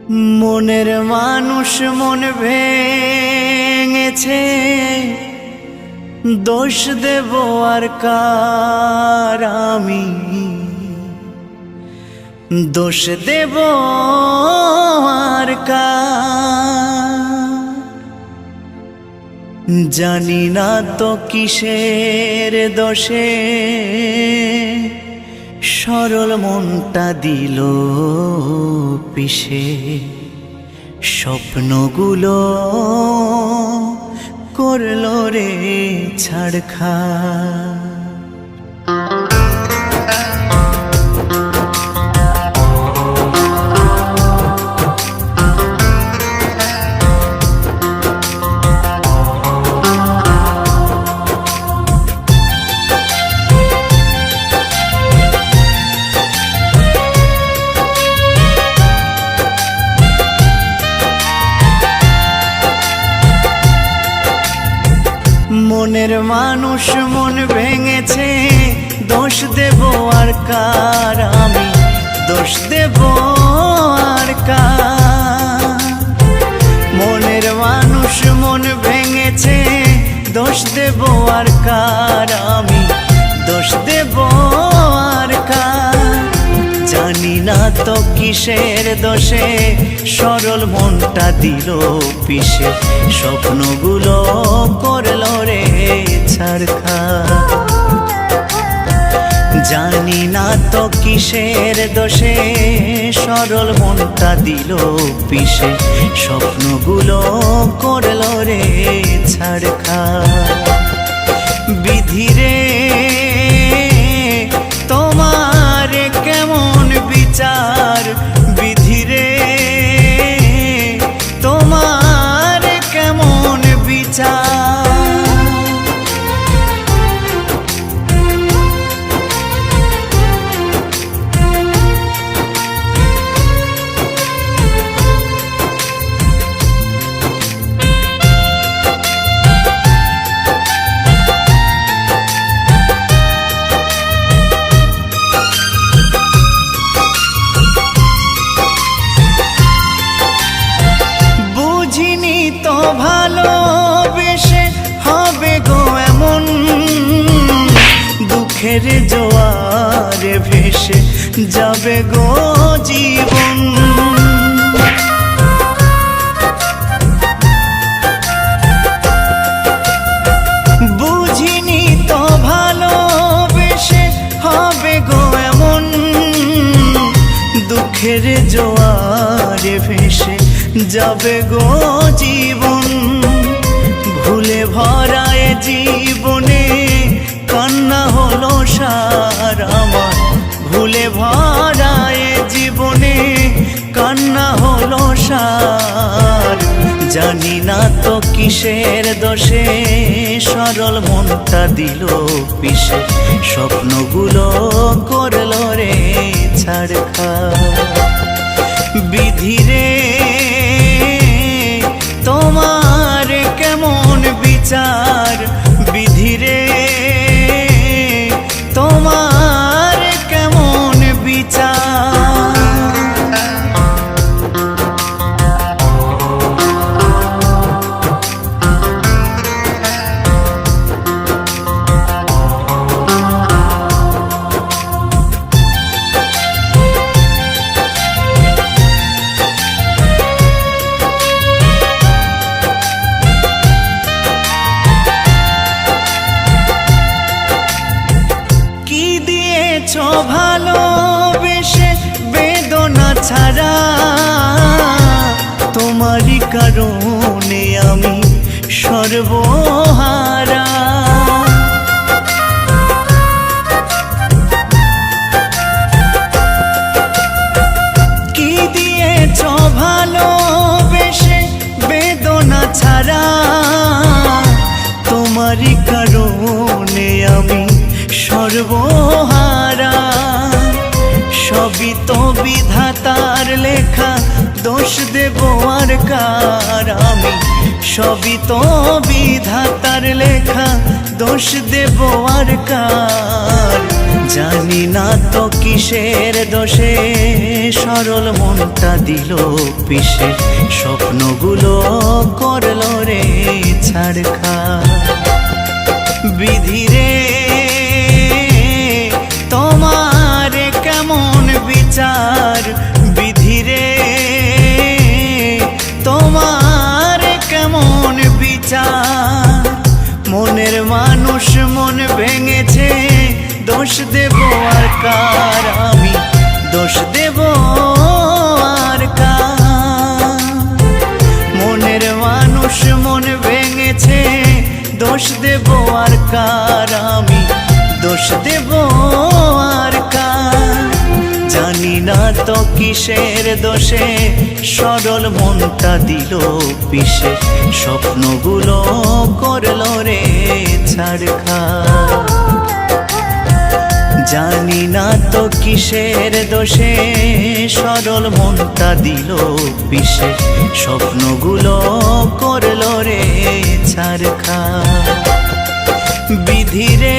মনের মানুষ মন ভেঙেছে, দোষ দেব আর কার আমি, দোষ দেব আর কার। জানি না তো কিসের দোষে সরল মনটা দিল পিষে, স্বপ্নগুলো করলো রে ছাড়খাড়। মনের মানুষ মন ভেঙেছে, দোষ দেব আর কার আমি, দোষ দেব আর কার। মনের মানুষ মন ভেঙেছে, দোষ দেব আর কার আমি, দোষ দেব আর কার। জানি না তো কিসের দোষে সরল মনটা দিল পিষে, স্বপ্নগুলো করলো রে ছাড়খাড়। জানি না তো কিসের দোষে সরল মনটা দিল পিষে, স্বপ্নগুলো করলো রে ছাড়খাড়। বিধিরে তোমার কেমন বিচার, বিধিরে তোমার কেমন বিচার। ভালোবেসে হবে গো এমন, দুঃখের জোয়ারে ভেসে যাবে গো জীবন। বুঝিনি তো ভালোবেসে হবে গো এমন, দুঃখের জোয়ারে ভেসে যাবে গো জীবন। ভুলে ভরায় জীবনে কান্না হলো সার আমার, ভুলে ভরায় জীবনে কান্না হলো সার। জানি না তো কিসের দোষে সরল মনটা দিল পিষে, স্বপ্নগুলো করলো রে ছাড়খাড়। বিধিরে তোমার কেমন বিচার, বিধিরে তোমার কেমন বিচার। ভালোবেসে বেদনা ছাড়া, তোমারই কারণে আমি সর্বহারা। কি দিয়েছ ভালোবেসে বেদনা ছাড়া, তোমারই কারণে আমি সর্বহারা। সবই তো বিধাতার লেখা, দোষ দেব আর কার আমি, সবই তো বিধাতার লেখা, দোষ দেব আর কার। জানি না তো কিসের দোষে সরল মনটা দিল পিষে, স্বপ্নগুলো করলো রে ছাড়খাড়। বিধি রে তোমার কেমন বিচার, বিধি রে তোমার কেমন বিচার। মনের মানুষ মন ভেঙেছে, দোষ দেব আর কার আমি, দোষ দেব আর কার। মনের মানুষ মন ভেঙেছে, দোষ দেব আর কার আমি, দোষ দেব আর কার। জানি না তো কিসের দোষে সরল মনটা দিল পিষে, স্বপ্নগুলো করলো রে ছাড়খাড়। জানি না তো কিসের দোষে সরল মনটা দিল পিষে, স্বপ্নগুলো করলো রে ছাড়খাড়। বিধি রে